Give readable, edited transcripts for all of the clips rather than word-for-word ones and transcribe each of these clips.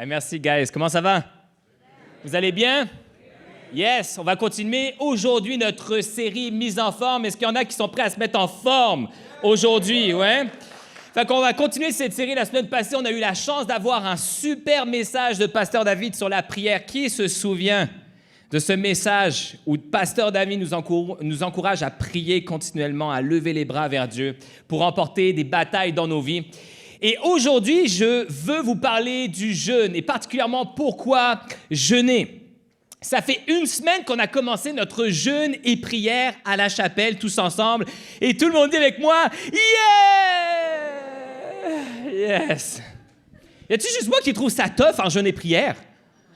Hey, merci, guys. Comment ça va? Vous allez bien? Yes, on va continuer aujourd'hui notre série Mise en forme. Est-ce qu'il y en a qui sont prêts à se mettre en forme aujourd'hui? Ouais? Fait qu'on va continuer cette série. La semaine passée, on a eu la chance d'avoir un super message de Pasteur David sur la prière. Qui se souvient de ce message où Pasteur David nous encourage à prier continuellement, à lever les bras vers Dieu pour remporter des batailles dans nos vies? Et aujourd'hui, je veux vous parler du jeûne et particulièrement pourquoi jeûner. Ça fait une semaine qu'on a commencé notre jeûne et prière à la chapelle, tous ensemble. Et tout le monde dit avec moi, « Yeah! Yes! » Y a-t-il juste moi qui trouve ça tough en jeûne et prière?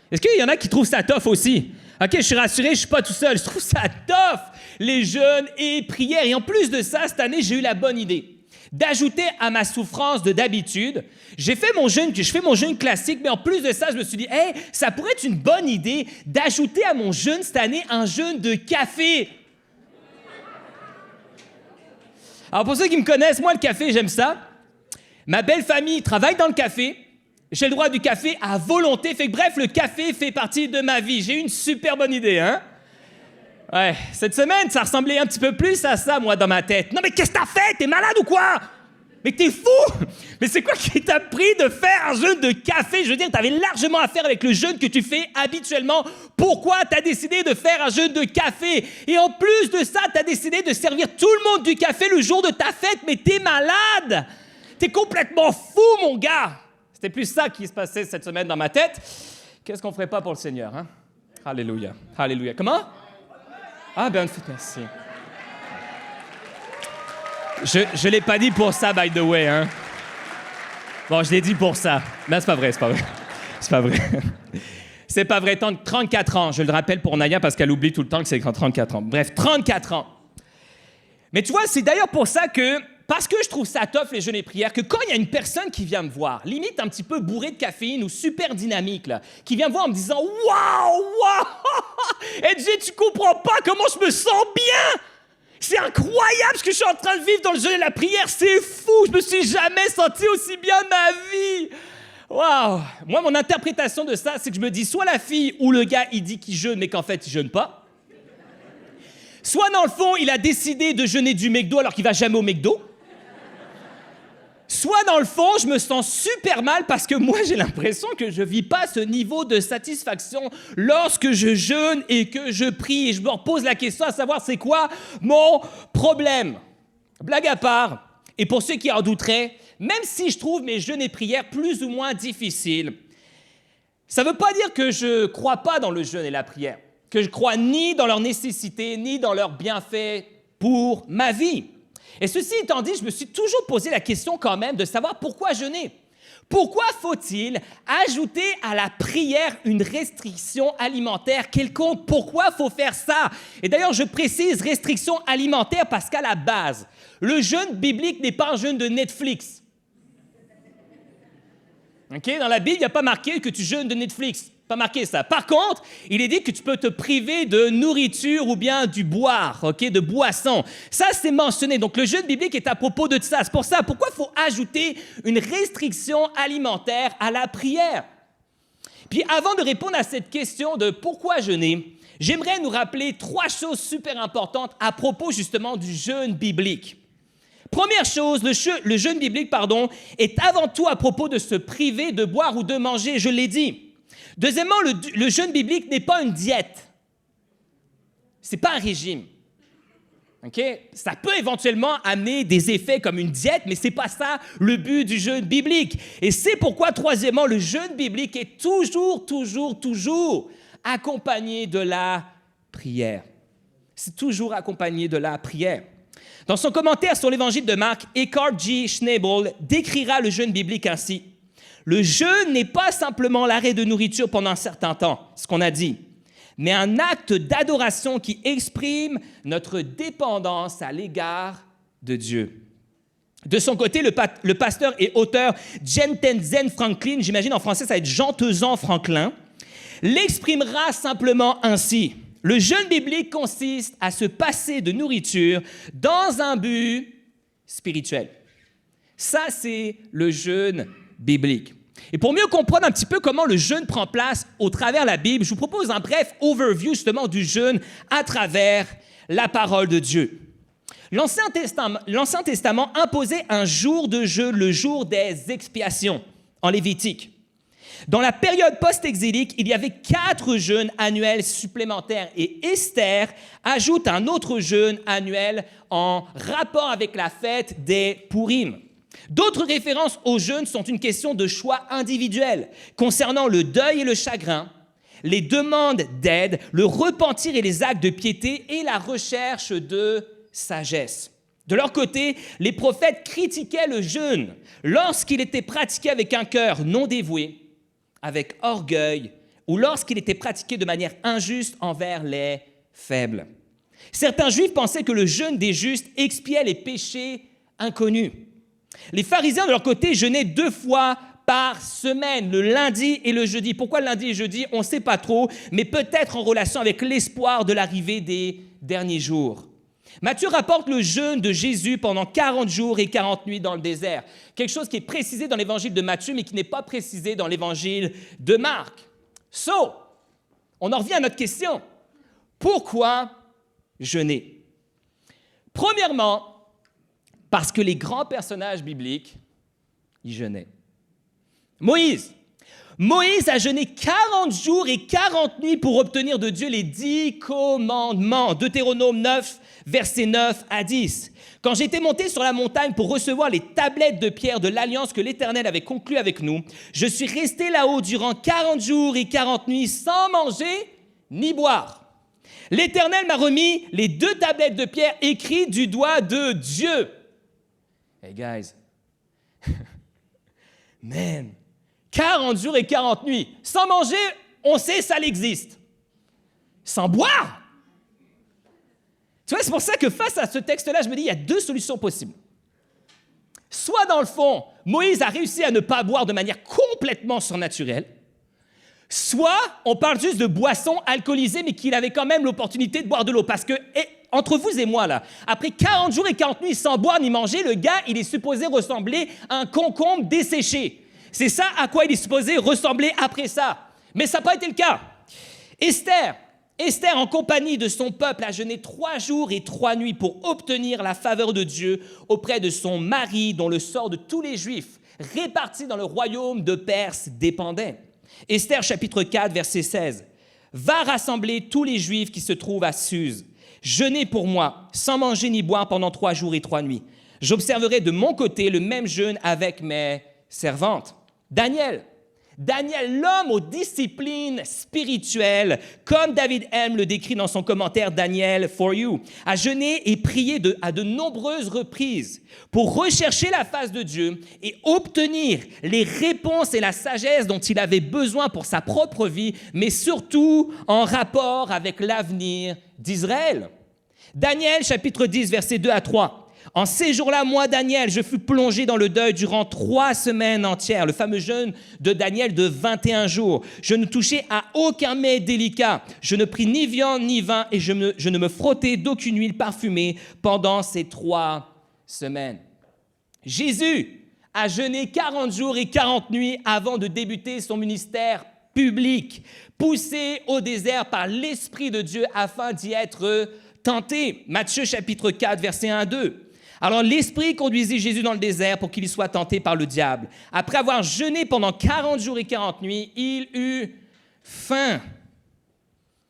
Est-ce qu'il y en a qui trouvent ça tough aussi? OK, je suis rassuré, je ne suis pas tout seul. Je trouve ça tough, les jeûnes et prières. Et en plus de ça, cette année, j'ai eu la bonne idée d'ajouter à ma souffrance de d'habitude. Je fais mon jeûne classique, mais en plus de ça, je me suis dit, hey, ça pourrait être une bonne idée d'ajouter à mon jeûne cette année un jeûne de café. Alors pour ceux qui me connaissent, moi, le café, j'aime ça. Ma belle famille travaille dans le café. J'ai le droit du café à volonté. Fait que bref, le café fait partie de ma vie. J'ai eu une super bonne idée, hein? Ouais, cette semaine, ça ressemblait un petit peu plus à ça, moi, dans ma tête. Non, mais qu'est-ce que t'as fait? T'es malade ou quoi? Mais t'es fou! Mais c'est quoi qui t'a pris de faire un jeûne de café? Je veux dire, t'avais largement à faire avec le jeûne que tu fais habituellement. Pourquoi t'as décidé de faire un jeûne de café? Et en plus de ça, t'as décidé de servir tout le monde du café le jour de ta fête. Mais t'es malade! T'es complètement fou, mon gars! C'était plus ça qui se passait cette semaine dans ma tête. Qu'est-ce qu'on ferait pas pour le Seigneur, hein? Alléluia. Alléluia. Comment? Ah, ben, merci. Je l'ai pas dit pour ça, by the way, hein. Bon, je l'ai dit pour ça. Mais c'est pas vrai. C'est pas vrai, 34 ans. Je le rappelle pour Naya parce qu'elle oublie tout le temps que c'est 34 ans. Bref, 34 ans. Mais tu vois, c'est d'ailleurs pour ça que, parce que je trouve ça tough, les jeûnes et prières, que quand il y a une personne qui vient me voir, limite un petit peu bourrée de caféine ou super dynamique, là, qui vient me voir en me disant « Waouh! Edgy, tu comprends pas comment je me sens bien! C'est incroyable ce que je suis en train de vivre dans le jeûne et la prière, c'est fou! Je me suis jamais senti aussi bien de ma vie! » Waouh! Moi, mon interprétation de ça, c'est que je me dis soit la fille ou le gars, il dit qu'il jeûne, mais qu'en fait, il jeûne pas. Soit, dans le fond, il a décidé de jeûner du McDo alors qu'il va jamais au McDo. Soit, dans le fond, je me sens super mal parce que moi, j'ai l'impression que je ne vis pas ce niveau de satisfaction lorsque je jeûne et que je prie. Et je me repose la question à savoir c'est quoi mon problème. Blague à part, et pour ceux qui en douteraient, même si je trouve mes jeûnes et prières plus ou moins difficiles, ça ne veut pas dire que je ne crois pas dans le jeûne et la prière, que je crois ni dans leur nécessité, ni dans leurs bienfaits pour ma vie. Et ceci étant dit, je me suis toujours posé la question quand même de savoir pourquoi jeûner. Pourquoi faut-il ajouter à la prière une restriction alimentaire quelconque? Pourquoi faut faire ça? Et d'ailleurs, je précise restriction alimentaire parce qu'à la base, le jeûne biblique n'est pas un jeûne de Netflix. Okay? Dans la Bible, il n'y a pas marqué que tu jeûnes de Netflix. Pas marqué ça. Par contre, il est dit que tu peux te priver de nourriture ou bien du boire, okay, de boisson. Ça, c'est mentionné. Donc, le jeûne biblique est à propos de ça. C'est pour ça, pourquoi il faut ajouter une restriction alimentaire à la prière? Puis, avant de répondre à cette question de pourquoi jeûner, j'aimerais nous rappeler 3 choses super importantes à propos justement du jeûne biblique. Première chose, le jeûne biblique, est avant tout à propos de se priver de boire ou de manger, je l'ai dit. Deuxièmement, le jeûne biblique n'est pas une diète. Ce n'est pas un régime. Okay? Ça peut éventuellement amener des effets comme une diète, mais ce n'est pas ça le but du jeûne biblique. Et c'est pourquoi, troisièmement, le jeûne biblique est toujours accompagné de la prière. C'est toujours accompagné de la prière. Dans son commentaire sur l'évangile de Marc, Eckhart G. Schnabel décrira le jeûne biblique ainsi. Le jeûne n'est pas simplement l'arrêt de nourriture pendant un certain temps, ce qu'on a dit, mais un acte d'adoration qui exprime notre dépendance à l'égard de Dieu. De son côté, le pasteur et auteur Jen Tenzin Franklin, j'imagine en français ça va être Jean Tezan Franklin, l'exprimera simplement ainsi. Le jeûne biblique consiste à se passer de nourriture dans un but spirituel. Ça, c'est le jeûne biblique. Et pour mieux comprendre un petit peu comment le jeûne prend place au travers de la Bible, je vous propose un bref overview justement du jeûne à travers la parole de Dieu. L'Ancien Testament imposait un jour de jeûne, le jour des expiations, en Lévitique. Dans la période post-exilique, il y avait 4 jeûnes annuels supplémentaires et Esther ajoute un autre jeûne annuel en rapport avec la fête des Pourim. D'autres références au jeûne sont une question de choix individuel concernant le deuil et le chagrin, les demandes d'aide, le repentir et les actes de piété et la recherche de sagesse. De leur côté, les prophètes critiquaient le jeûne lorsqu'il était pratiqué avec un cœur non dévoué, avec orgueil, ou lorsqu'il était pratiqué de manière injuste envers les faibles. Certains Juifs pensaient que le jeûne des justes expiait les péchés inconnus. Les pharisiens, de leur côté, jeûnaient 2 fois par semaine, le lundi et le jeudi. Pourquoi le lundi et le jeudi? On ne sait pas trop, mais peut-être en relation avec l'espoir de l'arrivée des derniers jours. Matthieu rapporte le jeûne de Jésus pendant 40 jours et 40 nuits dans le désert. Quelque chose qui est précisé dans l'évangile de Matthieu, mais qui n'est pas précisé dans l'évangile de Marc. On en revient à notre question. Pourquoi jeûner? Premièrement, parce que les grands personnages bibliques, ils jeûnaient. Moïse a jeûné 40 jours et 40 nuits pour obtenir de Dieu les 10 commandements. Deutéronome 9, versets 9 à 10. Quand j'étais monté sur la montagne pour recevoir les tablettes de pierre de l'alliance que l'Éternel avait conclue avec nous, je suis resté là-haut durant 40 jours et 40 nuits sans manger ni boire. L'Éternel m'a remis les 2 tablettes de pierre écrites du doigt de Dieu. Hey guys, man, 40 jours et 40 nuits. Sans manger, on sait ça existe. Sans boire. Tu vois, c'est pour ça que face à ce texte-là, je me dis, il y a 2 solutions possibles. Soit dans le fond, Moïse a réussi à ne pas boire de manière complètement surnaturelle, soit on parle juste de boissons alcoolisées, mais qu'il avait quand même l'opportunité de boire de l'eau. Parce que, entre vous et moi, là, après 40 jours et 40 nuits sans boire ni manger, le gars, il est supposé ressembler à un concombre desséché. C'est ça à quoi il est supposé ressembler après ça. Mais ça n'a pas été le cas. Esther, en compagnie de son peuple, a jeûné 3 jours et 3 nuits pour obtenir la faveur de Dieu auprès de son mari, dont le sort de tous les Juifs répartis dans le royaume de Perse dépendait. Esther, chapitre 4, verset 16. « Va rassembler tous les Juifs qui se trouvent à Suse. Jeûnez pour moi, sans manger ni boire pendant 3 jours et 3 nuits. J'observerai de mon côté le même jeûne avec mes servantes. » Daniel, l'homme aux disciplines spirituelles, comme David M. le décrit dans son commentaire Daniel for You, a jeûné et prié à de nombreuses reprises pour rechercher la face de Dieu et obtenir les réponses et la sagesse dont il avait besoin pour sa propre vie, mais surtout en rapport avec l'avenir d'Israël. Daniel, chapitre 10, versets 2 à 3. En ces jours-là, moi, Daniel, je fus plongé dans le deuil durant 3 semaines entières, le fameux jeûne de Daniel de 21 jours. Je ne touchais à aucun mets délicat. Je ne pris ni viande ni vin et je ne me frottais d'aucune huile parfumée pendant ces 3 semaines. Jésus a jeûné 40 jours et 40 nuits avant de débuter son ministère public, poussé au désert par l'Esprit de Dieu afin d'y être tenté. Matthieu chapitre 4, versets 1 à 2. Alors l'Esprit conduisit Jésus dans le désert pour qu'il y soit tenté par le diable. Après avoir jeûné pendant 40 jours et 40 nuits, il eut faim.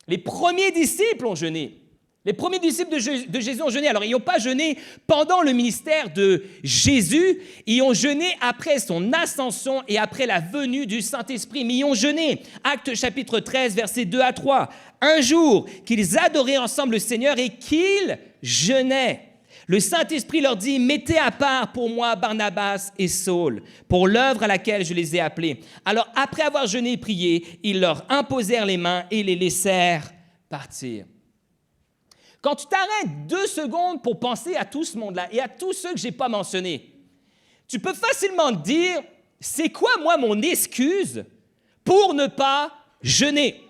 Les premiers disciples ont jeûné. Les premiers disciples de Jésus ont jeûné. Alors, ils n'ont pas jeûné pendant le ministère de Jésus. Ils ont jeûné après son ascension et après la venue du Saint-Esprit. Mais ils ont jeûné. Actes chapitre 13, versets 2 à 3. Un jour qu'ils adoraient ensemble le Seigneur et qu'ils jeûnaient. Le Saint-Esprit leur dit « Mettez à part pour moi Barnabas et Saul, pour l'œuvre à laquelle je les ai appelés. » Alors, après avoir jeûné et prié, ils leur imposèrent les mains et les laissèrent partir. Quand tu t'arrêtes 2 secondes pour penser à tout ce monde-là et à tous ceux que je n'ai pas mentionnés, tu peux facilement te dire « C'est quoi, moi, mon excuse pour ne pas jeûner? »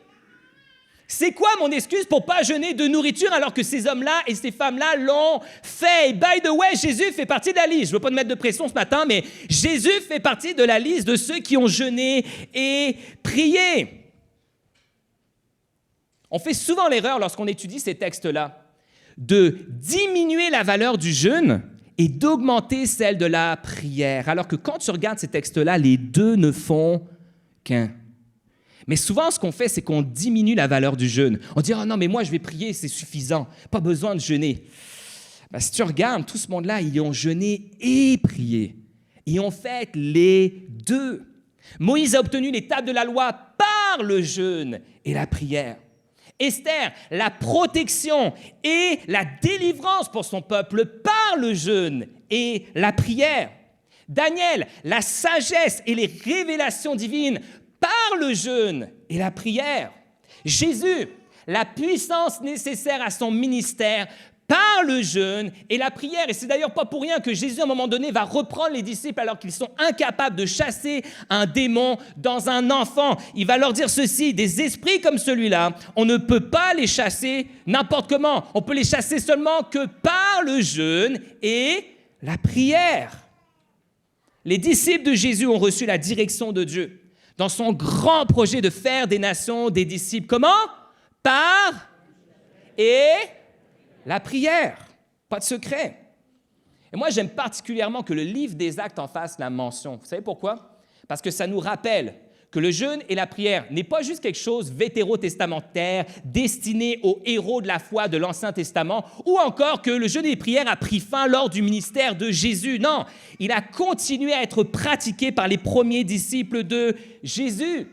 C'est quoi mon excuse pour pas jeûner de nourriture alors que ces hommes-là et ces femmes-là l'ont fait? Et by the way, Jésus fait partie de la liste. Je veux pas te mettre de pression ce matin, mais Jésus fait partie de la liste de ceux qui ont jeûné et prié. On fait souvent l'erreur lorsqu'on étudie ces textes-là de diminuer la valeur du jeûne et d'augmenter celle de la prière, alors que quand tu regardes ces textes-là, les deux ne font qu'un. Mais souvent, ce qu'on fait, c'est qu'on diminue la valeur du jeûne. On dit « Ah non, mais moi, je vais prier, c'est suffisant. Pas besoin de jeûner. » Si tu regardes, tout ce monde-là, ils ont jeûné et prié. Ils ont fait les deux. Moïse a obtenu les tables de la loi par le jeûne et la prière. Esther, la protection et la délivrance pour son peuple par le jeûne et la prière. Daniel, la sagesse et les révélations divines par le jeûne et la prière. Jésus, la puissance nécessaire à son ministère par le jeûne et la prière. Et c'est d'ailleurs pas pour rien que Jésus, à un moment donné, va reprendre les disciples alors qu'ils sont incapables de chasser un démon dans un enfant. Il va leur dire ceci: des esprits comme celui-là, on ne peut pas les chasser n'importe comment. On peut les chasser seulement que par le jeûne et la prière. Les disciples de Jésus ont reçu la direction de Dieu dans son grand projet de faire des nations des disciples. Comment? Par et la prière. Pas de secret. Et moi, j'aime particulièrement que le livre des Actes en fasse la mention. Vous savez pourquoi? Parce que ça nous rappelle que le jeûne et la prière n'est pas juste quelque chose vétérotestamentaire destiné aux héros de la foi de l'Ancien Testament, ou encore que le jeûne et la prière a pris fin lors du ministère de Jésus. Non, il a continué à être pratiqué par les premiers disciples de Jésus.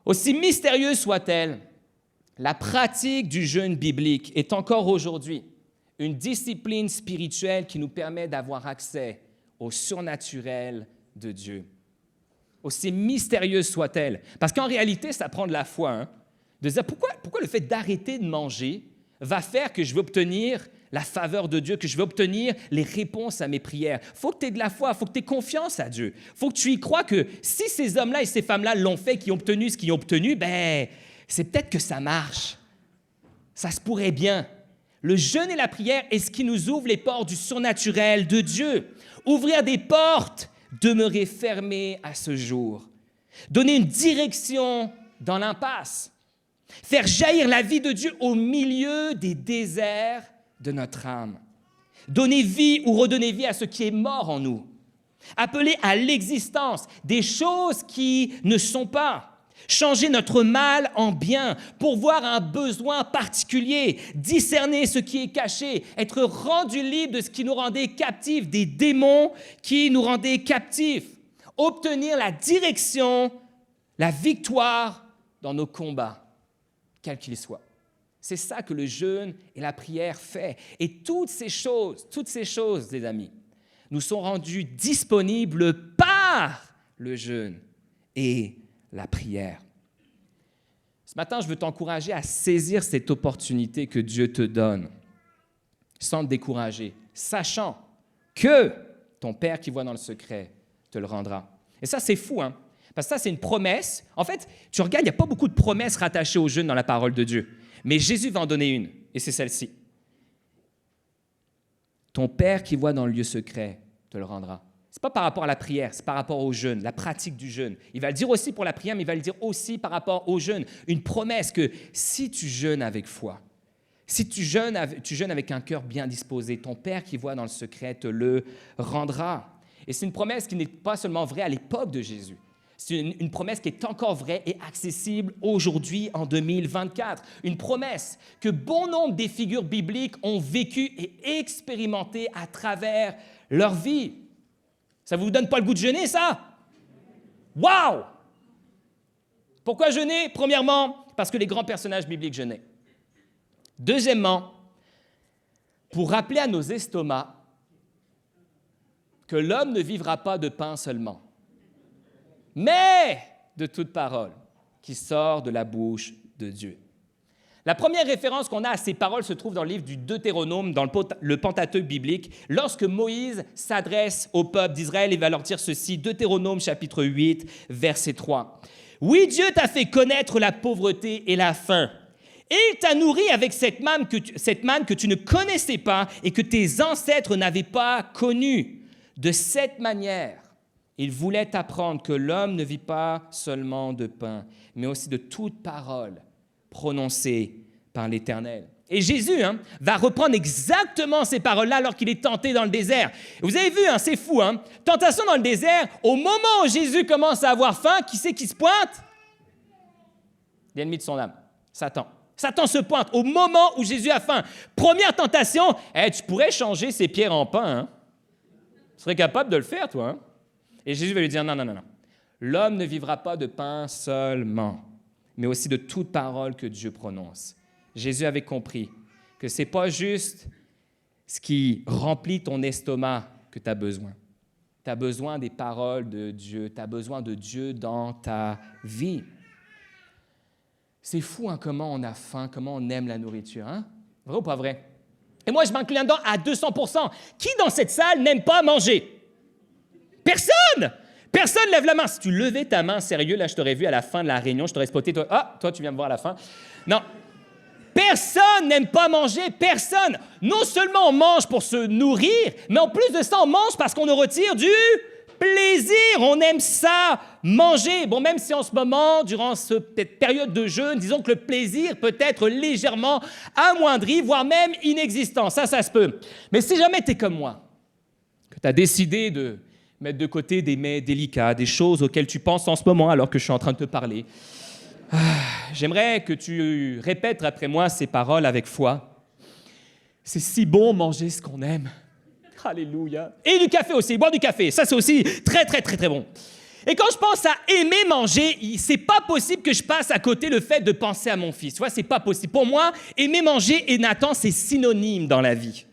Aussi mystérieuse soit-elle, la pratique du jeûne biblique est encore aujourd'hui une discipline spirituelle qui nous permet d'avoir accès au surnaturel de Dieu. Aussi mystérieuse soit-elle. Parce qu'en réalité, ça prend de la foi. Hein, de dire pourquoi le fait d'arrêter de manger va faire que je vais obtenir la faveur de Dieu, que je vais obtenir les réponses à mes prières. Il faut que tu aies de la foi, il faut que tu aies confiance à Dieu. Il faut que tu y crois que si ces hommes-là et ces femmes-là l'ont fait, qui ont obtenu ce qu'ils ont obtenu, c'est peut-être que ça marche. Ça se pourrait bien. Le jeûne et la prière est ce qui nous ouvre les portes du surnaturel de Dieu. Ouvrir des portes, demeurer fermé à ce jour. Donner une direction dans l'impasse. Faire jaillir la vie de Dieu au milieu des déserts de notre âme. Donner vie ou redonner vie à ce qui est mort en nous. Appeler à l'existence des choses qui ne sont pas. Changer notre mal en bien, pourvoir un besoin particulier, discerner ce qui est caché, être rendu libre de ce qui nous rendait captifs, des démons qui nous rendaient captifs, obtenir la direction, la victoire dans nos combats, quels qu'ils soient. C'est ça que le jeûne et la prière fait. Et toutes ces choses, les amis, nous sont rendues disponibles par le jeûne et la prière. Ce matin, je veux t'encourager à saisir cette opportunité que Dieu te donne, sans te décourager, sachant que ton Père qui voit dans le secret te le rendra. Et ça, c'est fou, hein? Parce que ça, c'est une promesse. En fait, tu regardes, il n'y a pas beaucoup de promesses rattachées au jeûne dans la parole de Dieu. Mais Jésus va en donner une, et c'est celle-ci. Ton Père qui voit dans le lieu secret te le rendra. Ce n'est pas par rapport à la prière, c'est par rapport au jeûne, la pratique du jeûne. Il va le dire aussi pour la prière, mais il va le dire aussi par rapport au jeûne. Une promesse que si tu jeûnes avec foi, si tu jeûnes avec un cœur bien disposé, ton Père qui voit dans le secret te le rendra. Et c'est une promesse qui n'est pas seulement vraie à l'époque de Jésus. C'est une promesse qui est encore vraie et accessible aujourd'hui en 2024. Une promesse que bon nombre des figures bibliques ont vécu et expérimenté à travers leur vie. Ça ne vous donne pas le goût de jeûner, ça? Wow! Pourquoi jeûner? Premièrement, parce que les grands personnages bibliques jeûnaient. Deuxièmement, pour rappeler à nos estomacs que l'homme ne vivra pas de pain seulement, mais de toute parole qui sort de la bouche de Dieu. La première référence qu'on a à ces paroles se trouve dans le livre du Deutéronome, dans le Pentateuque biblique, lorsque Moïse s'adresse au peuple d'Israël et va leur dire ceci, Deutéronome chapitre 8, verset 3. « Oui, Dieu t'a fait connaître la pauvreté et la faim. Et il t'a nourri avec cette manne que tu ne connaissais pas et que tes ancêtres n'avaient pas connue. De cette manière, il voulait t'apprendre que l'homme ne vit pas seulement de pain, mais aussi de toute parole prononcée par l'Éternel. Et Jésus va reprendre exactement ces paroles-là alors qu'il est tenté dans le désert. Vous avez vu, c'est fou, tentation dans le désert, au moment où Jésus commence à avoir faim, qui c'est qui se pointe? L'ennemi de son âme, Satan. Satan se pointe au moment où Jésus a faim. Première tentation, tu pourrais changer ces pierres en pain. Tu serais capable de le faire, toi. Et Jésus va lui dire, non. L'homme ne vivra pas de pain seulement, mais aussi de toute parole que Dieu prononce. Jésus avait compris que ce n'est pas juste ce qui remplit ton estomac que tu as besoin. Tu as besoin des paroles de Dieu, tu as besoin de Dieu dans ta vie. C'est fou comment on a faim, comment on aime la nourriture. Vrai ou pas vrai? Et moi, je m'incline là-dedans à 200%. Qui dans cette salle n'aime pas manger? Personne! Personne lève la main. Si tu levais ta main, sérieux, là, je t'aurais vu à la fin de la réunion, je t'aurais spoté. Toi, tu viens me voir à la fin. Non. Personne n'aime pas manger, personne. Non seulement on mange pour se nourrir, mais en plus de ça, on mange parce qu'on nous retire du plaisir. On aime ça, manger. Bon, même si en ce moment, durant cette période de jeûne, disons que le plaisir peut être légèrement amoindri, voire même inexistant. Ça se peut. Mais si jamais tu es comme moi, que tu as décidé de mettre de côté des mets délicats, des choses auxquelles tu penses en ce moment alors que je suis en train de te parler, j'aimerais que tu répètes après moi ces paroles avec foi. C'est si bon manger ce qu'on aime. Alléluia. Et du café aussi, boire du café. Ça, c'est aussi très, très, très, très bon. Et quand je pense à aimer manger, c'est pas possible que je passe à côté le fait de penser à mon fils. Tu vois, c'est pas possible. Pour moi, aimer manger et Nathan, c'est synonyme dans la vie.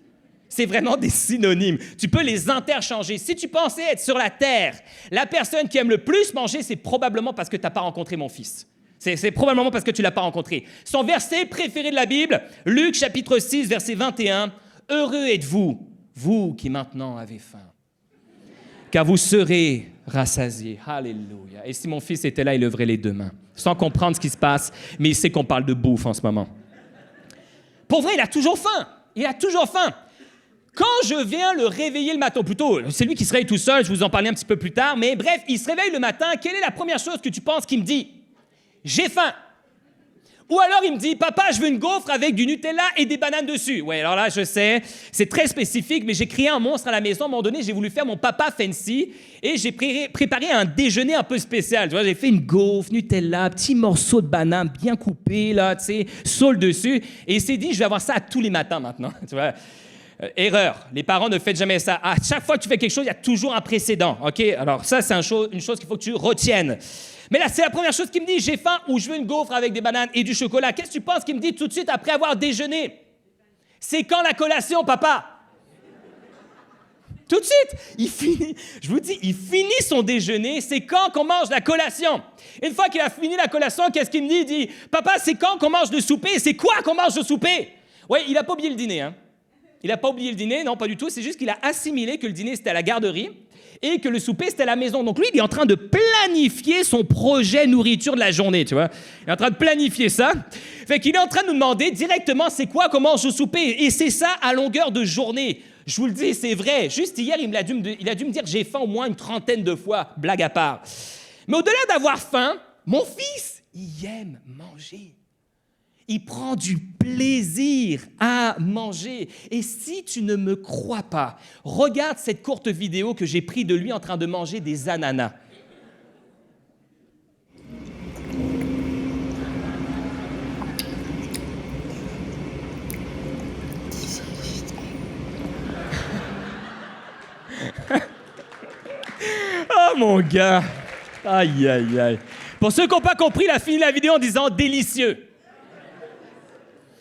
C'est vraiment des synonymes. Tu peux les interchanger. Si tu pensais être sur la terre, la personne qui aime le plus manger, c'est probablement parce que tu n'as pas rencontré mon fils. C'est probablement parce que tu ne l'as pas rencontré. Son verset préféré de la Bible, Luc chapitre 6, verset 21, « Heureux êtes-vous, vous qui maintenant avez faim, car vous serez rassasiés. » Alléluia. Et si mon fils était là, il leverait les deux mains, sans comprendre ce qui se passe, mais il sait qu'on parle de bouffe en ce moment. Pour vrai, il a toujours faim. Il a toujours faim. Quand je viens le réveiller le matin, plutôt, c'est lui qui se réveille tout seul, je vous en parler un petit peu plus tard, mais bref, il se réveille le matin, quelle est la première chose que tu penses qu'il me dit? J'ai faim. Ou alors il me dit, papa, je veux une gaufre avec du Nutella et des bananes dessus. Ouais, alors là, je sais, c'est très spécifique, mais j'ai créé un monstre à la maison. À un moment donné, j'ai voulu faire mon papa fancy et j'ai préparé un déjeuner un peu spécial. Tu vois, j'ai fait une gaufre, Nutella, petit morceau de banane bien coupé, là, tu sais, saule dessus. Et il s'est dit, je vais avoir ça tous les matins maintenant. Tu vois. Erreur. Les parents ne faites jamais ça. À chaque fois que tu fais quelque chose, il y a toujours un précédent. OK? Alors ça, c'est une chose qu'il faut que tu retiennes. Mais là, c'est la première chose qu'il me dit. J'ai faim ou je veux une gaufre avec des bananes et du chocolat. Qu'est-ce que tu penses qu'il me dit tout de suite après avoir déjeuné? C'est quand la collation, papa? Tout de suite, il finit son déjeuner. C'est quand qu'on mange la collation? Une fois qu'il a fini la collation, qu'est-ce qu'il me dit? Il dit, papa, c'est quand qu'on mange le souper? C'est quoi qu'on mange le souper? Oui, il n'a pas oublié le dîner, Il n'a pas oublié le dîner, non, pas du tout. C'est juste qu'il a assimilé que le dîner, c'était à la garderie et que le souper, c'était à la maison. Donc lui, il est en train de planifier son projet nourriture de la journée, tu vois. Il est en train de planifier ça. Fait qu'il est en train de nous demander directement c'est quoi qu'on mange au souper. Et c'est ça à longueur de journée. Je vous le dis, c'est vrai. Juste hier, il a dû me dire j'ai faim au moins une 30aine de fois, blague à part. Mais au-delà d'avoir faim, mon fils, il aime manger. Il prend du plaisir à manger. Et si tu ne me crois pas, regarde cette courte vidéo que j'ai prise de lui en train de manger des ananas. Oh mon gars! Aïe, aïe, aïe. Pour ceux qui n'ont pas compris, il a fini la vidéo en disant « délicieux ».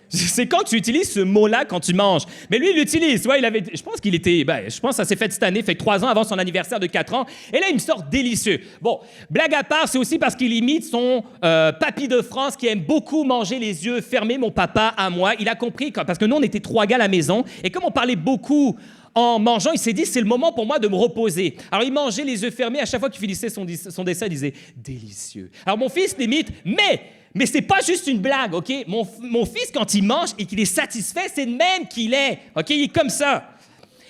C'est quand tu utilises ce mot-là quand tu manges. Mais lui, il l'utilise. Ouais, je pense que ça s'est fait cette année, fait 3 ans avant son anniversaire de 4 ans. Et là, il me sort délicieux. Bon, blague à part, c'est aussi parce qu'il imite son papy de France qui aime beaucoup manger les yeux fermés, mon papa à moi. Il a compris, parce que nous, on était 3 gars à la maison. Et comme on parlait beaucoup en mangeant, il s'est dit, c'est le moment pour moi de me reposer. Alors, il mangeait les yeux fermés. À chaque fois qu'il finissait son dessert, il disait, délicieux. Alors, mon fils limite, mais c'est pas juste une blague, OK? Mon fils, quand il mange et qu'il est satisfait, c'est de même qu'il est, OK? Il est comme ça.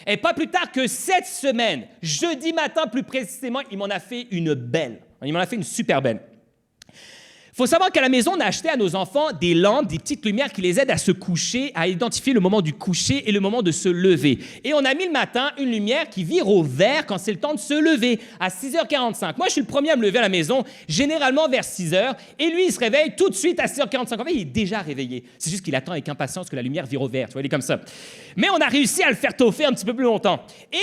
Et pas plus tard que cette semaine, jeudi matin plus précisément, il m'en a fait une belle. Il m'en a fait une super belle. Il faut savoir qu'à la maison, on a acheté à nos enfants des lampes, des petites lumières qui les aident à se coucher, à identifier le moment du coucher et le moment de se lever. Et on a mis le matin une lumière qui vire au vert quand c'est le temps de se lever, à 6h45. Moi, je suis le premier à me lever à la maison, généralement vers 6h, et lui, il se réveille tout de suite à 6h45. En fait, il est déjà réveillé. C'est juste qu'il attend avec impatience que la lumière vire au vert. Tu vois, il est comme ça. Mais on a réussi à le faire toffer un petit peu plus longtemps. Et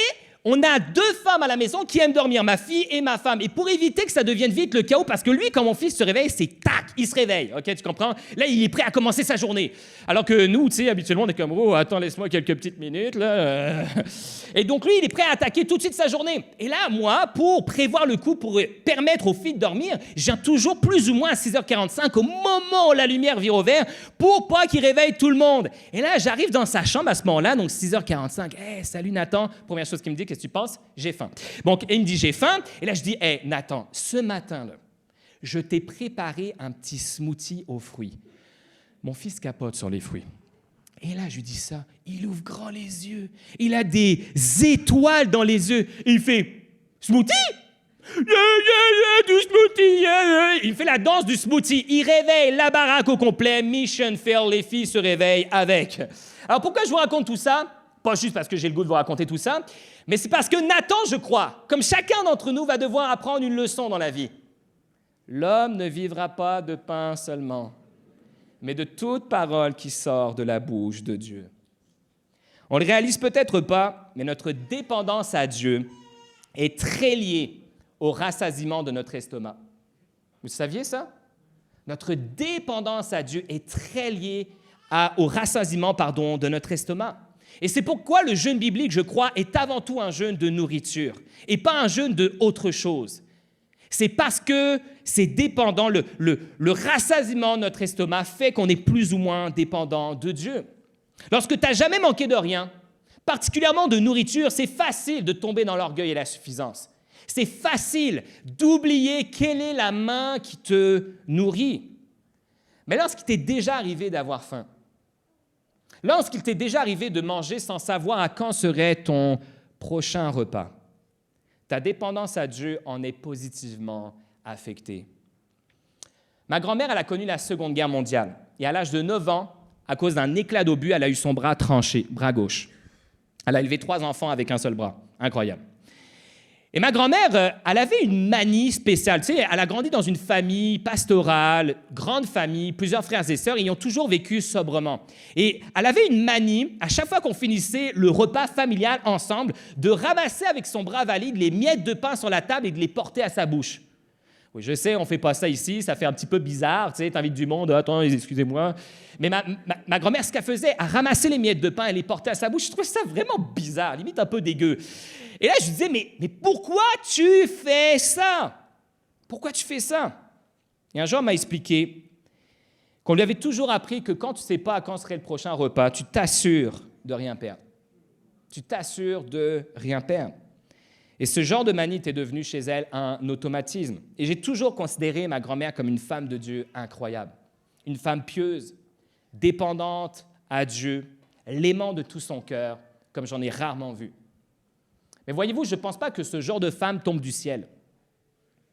on a 2 femmes à la maison qui aiment dormir, ma fille et ma femme. Et pour éviter que ça devienne vite le chaos, parce que lui, quand mon fils se réveille, c'est tac, il se réveille. OK, tu comprends? Là, il est prêt à commencer sa journée. Alors que nous, tu sais, habituellement, on est comme, oh, attends, laisse-moi quelques petites minutes, là. Et donc, lui, il est prêt à attaquer tout de suite sa journée. Et là, moi, pour prévoir le coup, pour permettre aux filles de dormir, je viens toujours plus ou moins à 6h45, au moment où la lumière vire au vert, pour pas qu'il réveille tout le monde. Et là, j'arrive dans sa chambre à ce moment-là, donc 6h45. Hey, salut Nathan. Première chose qu'il me dit, qu'est-ce que tu penses? J'ai faim. Donc, il me dit, j'ai faim. Et là, je dis, hey, Nathan, ce matin-là, je t'ai préparé un petit smoothie aux fruits. Mon fils capote sur les fruits. Et là, je lui dis ça. Il ouvre grand les yeux. Il a des étoiles dans les yeux. Et il fait, smoothie? Du smoothie. Il fait la danse du smoothie. Il réveille la baraque au complet. Mission fail, les filles se réveillent avec. Alors, pourquoi je vous raconte tout ça? Pas juste parce que j'ai le goût de vous raconter tout ça, mais c'est parce que Nathan, je crois, comme chacun d'entre nous, va devoir apprendre une leçon dans la vie. L'homme ne vivra pas de pain seulement, mais de toute parole qui sort de la bouche de Dieu. On ne le réalise peut-être pas, mais notre dépendance à Dieu est très liée au rassasiement de notre estomac. Vous saviez ça? Notre dépendance à Dieu est très liée au rassasiement, de notre estomac. Et c'est pourquoi le jeûne biblique, je crois, est avant tout un jeûne de nourriture et pas un jeûne d'autre chose. C'est parce que c'est dépendant, le rassasiement de notre estomac fait qu'on est plus ou moins dépendant de Dieu. Lorsque tu n'as jamais manqué de rien, particulièrement de nourriture, c'est facile de tomber dans l'orgueil et la suffisance. C'est facile d'oublier quelle est la main qui te nourrit. Mais lorsqu'il t'est déjà arrivé d'avoir faim, lorsqu'il t'est déjà arrivé de manger sans savoir à quand serait ton prochain repas, ta dépendance à Dieu en est positivement affectée. Ma grand-mère, elle a connu la Seconde Guerre mondiale. Et à l'âge de 9 ans, à cause d'un éclat d'obus, elle a eu son bras tranché, bras gauche. Elle a élevé 3 enfants avec un seul bras. Incroyable. Et ma grand-mère, elle avait une manie spéciale. Tu sais, elle a grandi dans une famille pastorale, grande famille, plusieurs frères et sœurs, et ils ont toujours vécu sobrement. Et elle avait une manie, à chaque fois qu'on finissait le repas familial ensemble, de ramasser avec son bras valide les miettes de pain sur la table et de les porter à sa bouche. Oui, je sais, on ne fait pas ça ici, ça fait un petit peu bizarre, tu sais, t'invites du monde, attends, excusez-moi. Mais ma grand-mère, ce qu'elle faisait, elle ramassait les miettes de pain et les portait à sa bouche. Je trouvais ça vraiment bizarre, limite un peu dégueu. Et là, je lui disais, mais pourquoi tu fais ça? Pourquoi tu fais ça? Et un jour, elle m'a expliqué qu'on lui avait toujours appris que quand tu ne sais pas à quand serait le prochain repas, tu t'assures de rien perdre. Tu t'assures de rien perdre. Et ce genre de manie est devenu chez elle un automatisme. Et j'ai toujours considéré ma grand-mère comme une femme de Dieu incroyable. Une femme pieuse, dépendante à Dieu, l'aimant de tout son cœur, comme j'en ai rarement vu. Mais voyez-vous, je ne pense pas que ce genre de femme tombe du ciel.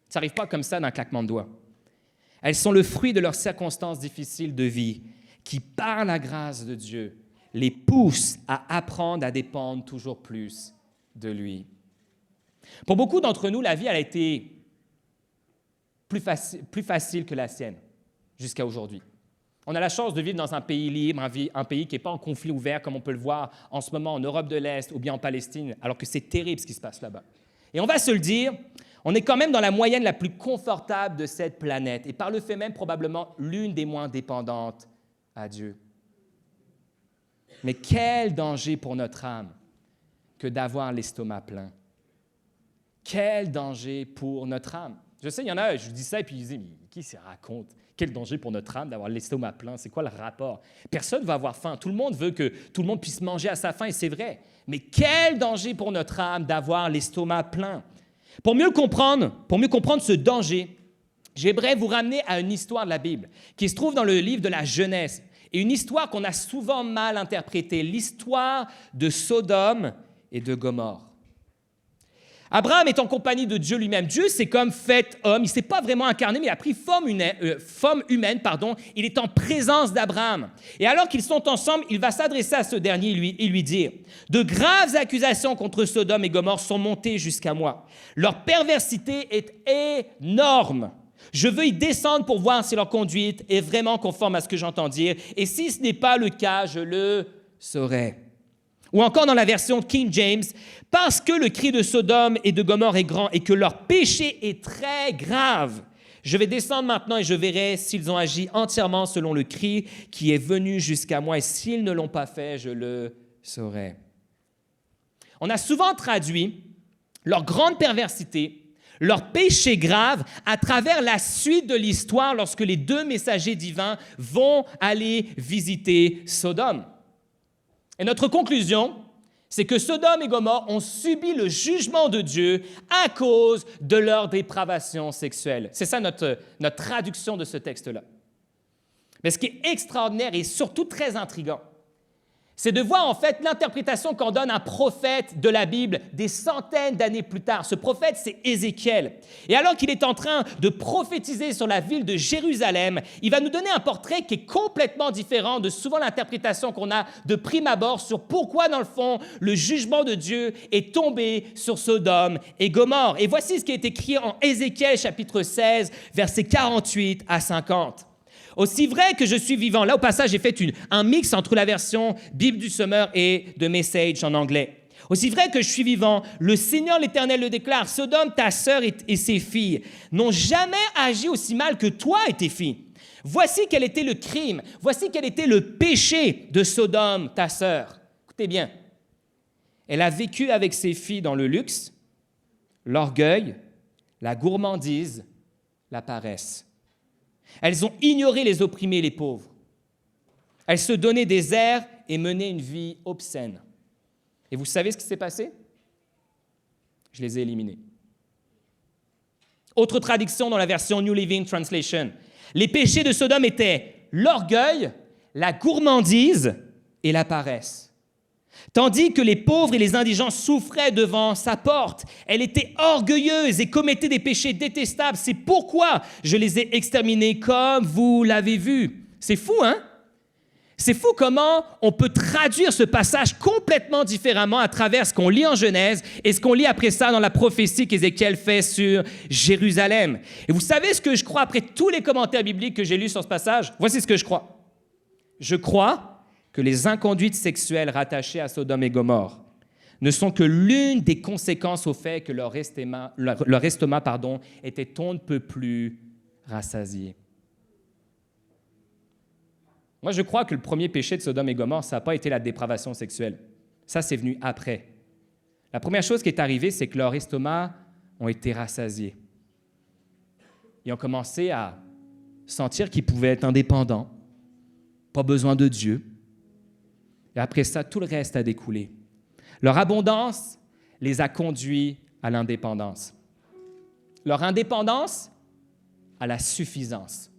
Ça n'arrive pas comme ça d'un claquement de doigts. Elles sont le fruit de leurs circonstances difficiles de vie qui, par la grâce de Dieu, les poussent à apprendre à dépendre toujours plus de lui. Pour beaucoup d'entre nous, la vie elle a été plus facile que la sienne jusqu'à aujourd'hui. On a la chance de vivre dans un pays libre, un pays qui n'est pas en conflit ouvert comme on peut le voir en ce moment en Europe de l'Est ou bien en Palestine, alors que c'est terrible ce qui se passe là-bas. Et on va se le dire, on est quand même dans la moyenne la plus confortable de cette planète et par le fait même probablement l'une des moins dépendantes à Dieu. Mais quel danger pour notre âme que d'avoir l'estomac plein. Quel danger pour notre âme. Je sais, il y en a, je dis ça, et puis ils disent, mais qui se raconte? Quel danger pour notre âme d'avoir l'estomac plein? C'est quoi le rapport? Personne ne va avoir faim. Tout le monde veut que tout le monde puisse manger à sa faim, et c'est vrai. Mais quel danger pour notre âme d'avoir l'estomac plein? Pour mieux comprendre ce danger, j'aimerais vous ramener à une histoire de la Bible qui se trouve dans le livre de la Genèse. Et une histoire qu'on a souvent mal interprétée, l'histoire de Sodome et de Gomorrhe. Abraham est en compagnie de Dieu lui-même. Dieu s'est comme fait homme. Il ne s'est pas vraiment incarné, mais il a pris forme humaine. Il est en présence d'Abraham. Et alors qu'ils sont ensemble, il va s'adresser à ce dernier et lui dire « De graves accusations contre Sodome et Gomorrhe sont montées jusqu'à moi. Leur perversité est énorme. Je veux y descendre pour voir si leur conduite est vraiment conforme à ce que j'entends dire. Et si ce n'est pas le cas, je le saurai. » Ou encore dans la version King James, « Parce que le cri de Sodome et de Gomorrhe est grand et que leur péché est très grave, je vais descendre maintenant et je verrai s'ils ont agi entièrement selon le cri qui est venu jusqu'à moi. Et s'ils ne l'ont pas fait, je le saurai. » On a souvent traduit leur grande perversité, leur péché grave, à travers la suite de l'histoire lorsque les deux messagers divins vont aller visiter Sodome. Et notre conclusion, c'est que Sodome et Gomorrhe ont subi le jugement de Dieu à cause de leur dépravation sexuelle. C'est ça notre traduction de ce texte-là. Mais ce qui est extraordinaire et surtout très intriguant, c'est de voir en fait l'interprétation qu'en donne un prophète de la Bible des centaines d'années plus tard. Ce prophète, c'est Ézéchiel. Et alors qu'il est en train de prophétiser sur la ville de Jérusalem, il va nous donner un portrait qui est complètement différent de souvent l'interprétation qu'on a de prime abord sur pourquoi, dans le fond, le jugement de Dieu est tombé sur Sodome et Gomorrhe. Et voici ce qui est écrit en Ézéchiel chapitre 16, versets 48 à 50. « Aussi vrai que je suis vivant », là au passage j'ai fait un mix entre la version Bible du Semeur et de Message en anglais. « Aussi vrai que je suis vivant, le Seigneur l'Éternel le déclare, Sodome, ta sœur et ses filles n'ont jamais agi aussi mal que toi et tes filles. Voici quel était le crime, voici quel était le péché de Sodome, ta sœur. » Écoutez bien, elle a vécu avec ses filles dans le luxe, l'orgueil, la gourmandise, la paresse. Elles ont ignoré les opprimés et les pauvres. Elles se donnaient des airs et menaient une vie obscène. Et vous savez ce qui s'est passé? Je les ai éliminées. Autre traduction dans la version New Living Translation. Les péchés de Sodome étaient l'orgueil, la gourmandise et la paresse. Tandis que les pauvres et les indigents souffraient devant sa porte. Elle était orgueilleuse et commettait des péchés détestables. C'est pourquoi je les ai exterminés comme vous l'avez vu. C'est fou, hein? C'est fou comment on peut traduire ce passage complètement différemment à travers ce qu'on lit en Genèse et ce qu'on lit après ça dans la prophétie qu'Ézéchiel fait sur Jérusalem. Et vous savez ce que je crois après tous les commentaires bibliques que j'ai lus sur ce passage? Voici ce que je crois. Je crois que les inconduites sexuelles rattachées à Sodome et Gomorrhe ne sont que l'une des conséquences au fait que leur estomac était on ne peut plus rassasié. Moi, je crois que le premier péché de Sodome et Gomorrhe, ça n'a pas été la dépravation sexuelle. Ça, c'est venu après. La première chose qui est arrivée, c'est que leurs estomacs ont été rassasiés. Ils ont commencé à sentir qu'ils pouvaient être indépendants, pas besoin de Dieu. Et après ça, tout le reste a découlé. Leur abondance les a conduits à l'indépendance. Leur indépendance à la suffisance.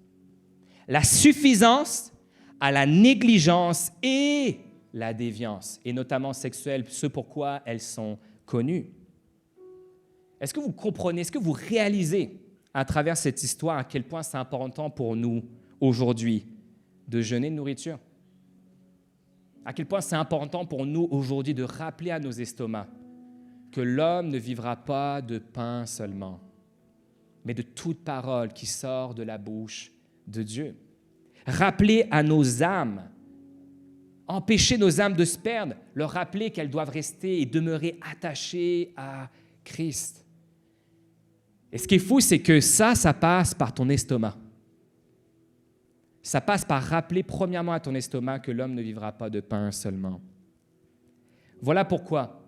La suffisance à la négligence et la déviance, et notamment sexuelle, ce pourquoi elles sont connues. Est-ce que vous comprenez, est-ce que vous réalisez à travers cette histoire à quel point c'est important pour nous aujourd'hui de jeûner de nourriture? À quel point c'est important pour nous aujourd'hui de rappeler à nos estomacs que l'homme ne vivra pas de pain seulement, mais de toute parole qui sort de la bouche de Dieu. Rappeler à nos âmes, empêcher nos âmes de se perdre, leur rappeler qu'elles doivent rester et demeurer attachées à Christ. Et ce qui est fou, c'est que ça passe par ton estomac. Ça passe par rappeler premièrement à ton estomac que l'homme ne vivra pas de pain seulement. Voilà pourquoi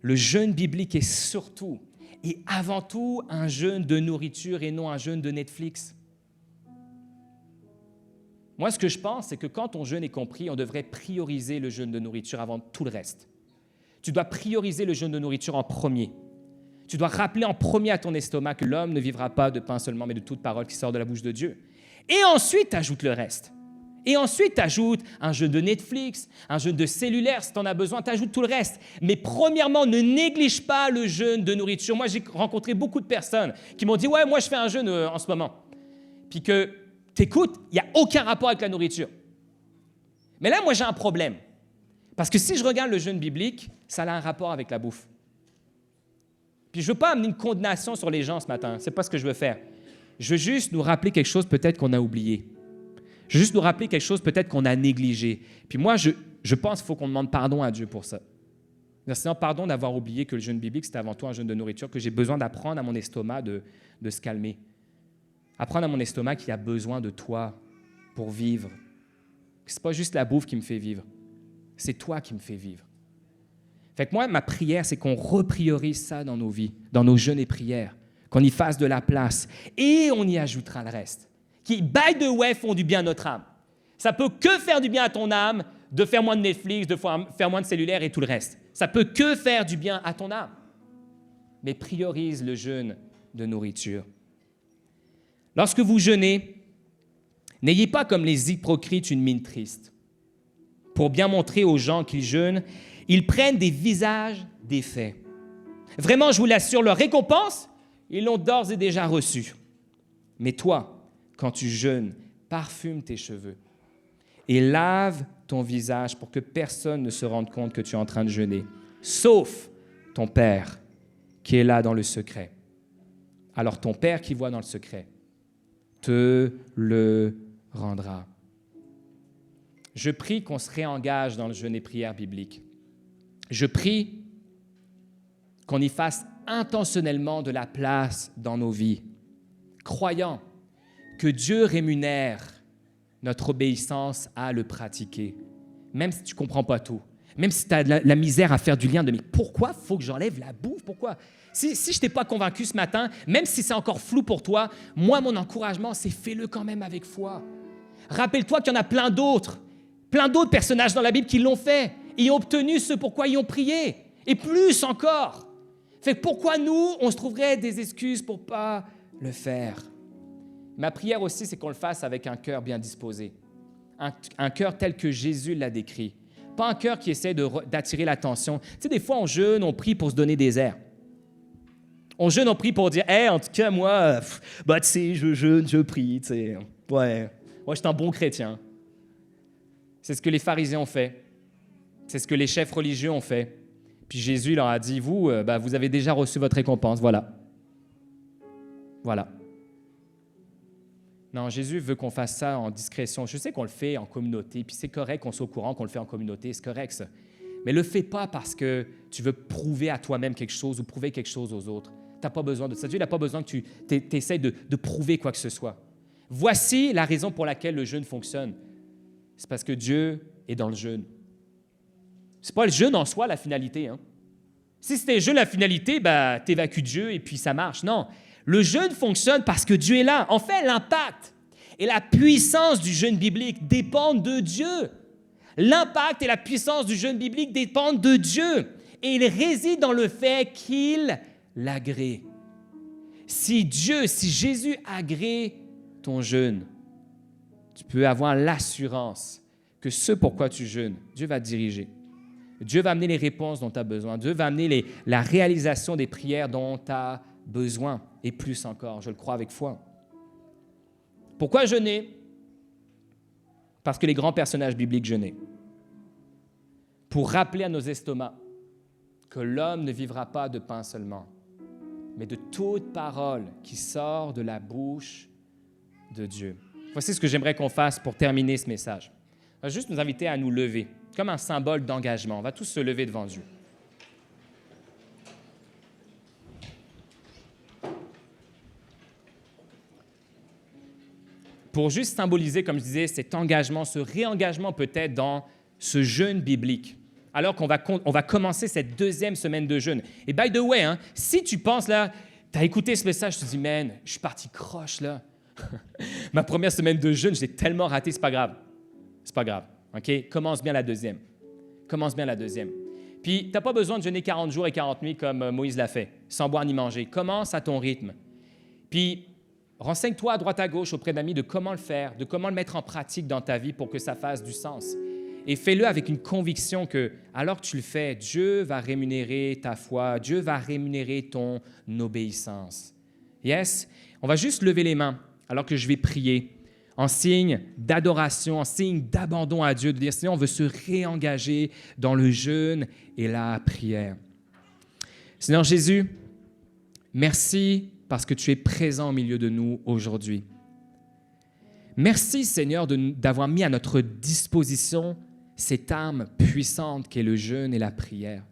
le jeûne biblique est surtout est avant tout un jeûne de nourriture et non un jeûne de Netflix. Moi, ce que je pense, c'est que quand ton jeûne est compris, on devrait prioriser le jeûne de nourriture avant tout le reste. Tu dois prioriser le jeûne de nourriture en premier. Tu dois rappeler en premier à ton estomac que l'homme ne vivra pas de pain seulement, mais de toute parole qui sort de la bouche de Dieu. Et ensuite, tu ajoutes le reste. Et ensuite, tu ajoutes un jeûne de Netflix, un jeûne de cellulaire, si tu en as besoin, tu ajoutes tout le reste. Mais premièrement, ne néglige pas le jeûne de nourriture. Moi, j'ai rencontré beaucoup de personnes qui m'ont dit « Ouais, moi, je fais un jeûne en ce moment. » Puis que tu écoutes, il n'y a aucun rapport avec la nourriture. Mais là, moi, j'ai un problème. Parce que si je regarde le jeûne biblique, ça a un rapport avec la bouffe. Puis je ne veux pas amener une condamnation sur les gens ce matin. Ce n'est pas ce que je veux faire. Je veux juste nous rappeler quelque chose peut-être qu'on a oublié. Je veux juste nous rappeler quelque chose peut-être qu'on a négligé. Puis moi, je pense qu'il faut qu'on demande pardon à Dieu pour ça. Seigneur, pardon d'avoir oublié que le jeûne biblique, c'était avant tout un jeûne de nourriture, que j'ai besoin d'apprendre à mon estomac de se calmer. Apprendre à mon estomac qu'il a besoin de toi pour vivre. Ce n'est pas juste la bouffe qui me fait vivre. C'est toi qui me fais vivre. Fait que moi, ma prière, c'est qu'on repriorise ça dans nos vies, dans nos jeûnes et prières, qu'on y fasse de la place et on y ajoutera le reste. Qui, by the way, font du bien à notre âme. Ça peut que faire du bien à ton âme de faire moins de Netflix, de faire moins de cellulaire et tout le reste. Ça peut que faire du bien à ton âme. Mais priorise le jeûne de nourriture. Lorsque vous jeûnez, n'ayez pas comme les hypocrites une mine triste. Pour bien montrer aux gens qu'ils jeûnent, ils prennent des visages défaits. Vraiment, je vous l'assure, leur récompense, ils l'ont d'ores et déjà reçue. Mais toi, quand tu jeûnes, parfume tes cheveux et lave ton visage pour que personne ne se rende compte que tu es en train de jeûner, sauf ton Père qui est là dans le secret. Alors ton Père qui voit dans le secret te le rendra. Je prie qu'on se réengage dans le jeûne et prière biblique. Je prie qu'on y fasse intentionnellement de la place dans nos vies, croyant que Dieu rémunère notre obéissance à le pratiquer, même si tu ne comprends pas tout, même si tu as de la misère à faire du lien de « mais pourquoi il faut que j'enlève la bouffe? Pourquoi? » Si je ne t'ai pas convaincu ce matin, même si c'est encore flou pour toi, moi, mon encouragement, c'est fais-le quand même avec foi. Rappelle-toi qu'il y en a plein d'autres personnages dans la Bible qui l'ont fait et ont obtenu ce pourquoi ils ont prié, et plus encore. Fait que pourquoi nous, on se trouverait des excuses pour ne pas le faire? Ma prière aussi, c'est qu'on le fasse avec un cœur bien disposé, un cœur tel que Jésus l'a décrit. Pas un cœur qui essaie d'attirer l'attention. Tu sais, des fois, on jeûne, on prie pour se donner des airs. On jeûne, on prie pour dire « Hey, en tout cas, moi, tu sais, je jeûne, je prie, tu sais. Ouais, moi, je suis un bon chrétien. » C'est ce que les pharisiens ont fait. C'est ce que les chefs religieux ont fait. Puis Jésus leur a dit « Vous, vous avez déjà reçu votre récompense, voilà. » Voilà. Non, Jésus veut qu'on fasse ça en discrétion. Je sais qu'on le fait en communauté, puis c'est correct qu'on soit au courant qu'on le fait en communauté, c'est correct ça. Mais ne le fais pas parce que tu veux prouver à toi-même quelque chose ou prouver quelque chose aux autres. Tu n'as pas besoin de ça. Dieu n'a pas besoin que tu essaies de prouver quoi que ce soit. Voici la raison pour laquelle le jeûne fonctionne. C'est parce que Dieu est dans le jeûne. Ce n'est pas le jeûne en soi la finalité. Hein? Si c'était le jeûne la finalité, tu évacues Dieu et puis ça marche. Non. Le jeûne fonctionne parce que Dieu est là. En fait, l'impact et la puissance du jeûne biblique dépendent de Dieu. L'impact et la puissance du jeûne biblique dépendent de Dieu. Et il réside dans le fait qu'il l'agrée. Si Jésus agrée ton jeûne, tu peux avoir l'assurance que ce pourquoi tu jeûnes, Dieu va te diriger. Dieu va amener les réponses dont tu as besoin. Dieu va amener la réalisation des prières dont tu as besoin. Et plus encore, je le crois avec foi. Pourquoi jeûner? Parce que les grands personnages bibliques jeûnaient. Pour rappeler à nos estomacs que l'homme ne vivra pas de pain seulement, mais de toute parole qui sort de la bouche de Dieu. Voici ce que j'aimerais qu'on fasse pour terminer ce message. Je vais juste nous inviter à nous lever, comme un symbole d'engagement. On va tous se lever devant Dieu. Pour juste symboliser, comme je disais, cet engagement, ce réengagement peut-être dans ce jeûne biblique, alors on va commencer cette deuxième semaine de jeûne. Et by the way, hein, si tu penses là, tu as écouté ce message, tu te dis, man, je suis parti croche là. Ma première semaine de jeûne, je l'ai tellement raté, c'est pas grave. C'est pas grave, OK? Commence bien la deuxième. Commence bien la deuxième. Puis, tu n'as pas besoin de jeûner 40 jours et 40 nuits comme Moïse l'a fait, sans boire ni manger. Commence à ton rythme. Puis, renseigne-toi à droite à gauche auprès d'amis de comment le faire, de comment le mettre en pratique dans ta vie pour que ça fasse du sens. Et fais-le avec une conviction que, alors que tu le fais, Dieu va rémunérer ta foi, Dieu va rémunérer ton obéissance. Yes? On va juste lever les mains alors que je vais prier en signe d'adoration, en signe d'abandon à Dieu, de dire, Seigneur, on veut se réengager dans le jeûne et la prière. Seigneur Jésus, merci parce que tu es présent au milieu de nous aujourd'hui. Merci, Seigneur, d'avoir mis à notre disposition cette arme puissante qu'est le jeûne et la prière.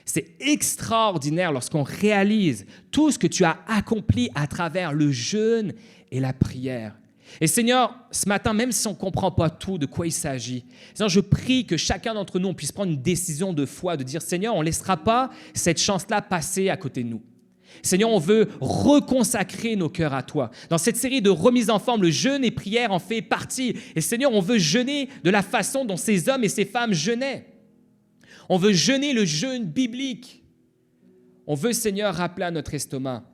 C'est extraordinaire lorsqu'on réalise tout ce que tu as accompli à travers le jeûne et la prière. Et Seigneur, ce matin, même si on ne comprend pas tout de quoi il s'agit, Seigneur, je prie que chacun d'entre nous, on puisse prendre une décision de foi, de dire, Seigneur, on ne laissera pas cette chance-là passer à côté de nous. Seigneur, on veut reconsacrer nos cœurs à toi. Dans cette série de remises en forme, le jeûne et prière en fait partie. Et Seigneur, on veut jeûner de la façon dont ces hommes et ces femmes jeûnaient. On veut jeûner le jeûne biblique. On veut, Seigneur, rappeler à notre estomac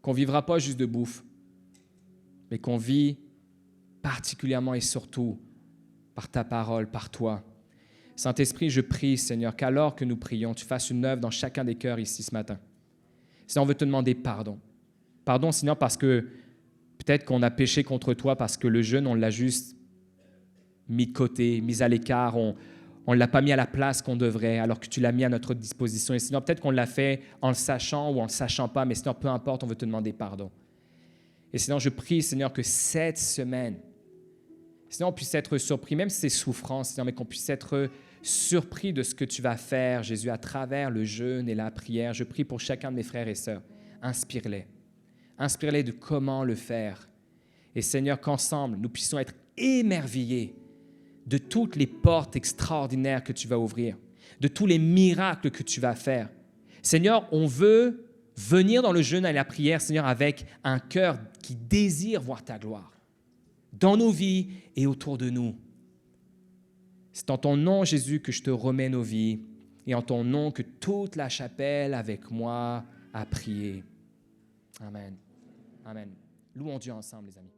qu'on ne vivra pas juste de bouffe, mais qu'on vit particulièrement et surtout par ta parole, par toi. Saint-Esprit, je prie, Seigneur, qu'alors que nous prions, tu fasses une œuvre dans chacun des cœurs ici ce matin. Seigneur, on veut te demander pardon. Pardon, Seigneur, parce que peut-être qu'on a péché contre toi, parce que le jeûne, on l'a juste mis de côté, mis à l'écart, on ne l'a pas mis à la place qu'on devrait, alors que tu l'as mis à notre disposition. Et Seigneur, peut-être qu'on l'a fait en le sachant ou en ne le sachant pas, mais Seigneur, peu importe, on veut te demander pardon. Et Seigneur, je prie, Seigneur, que cette semaine, Seigneur, on puisse être surpris, même si c'est souffrant, Seigneur, mais qu'on puisse être surpris de ce que tu vas faire, Jésus, à travers le jeûne et la prière. Je prie pour chacun de mes frères et sœurs. Inspire-les. Inspire-les de comment le faire. Et Seigneur, qu'ensemble, nous puissions être émerveillés de toutes les portes extraordinaires que tu vas ouvrir, de tous les miracles que tu vas faire. Seigneur, on veut venir dans le jeûne et la prière, Seigneur, avec un cœur qui désire voir ta gloire dans nos vies et autour de nous. C'est en ton nom, Jésus, que je te remets nos vies et en ton nom que toute la chapelle avec moi a prié. Amen. Amen. Louons Dieu ensemble, les amis.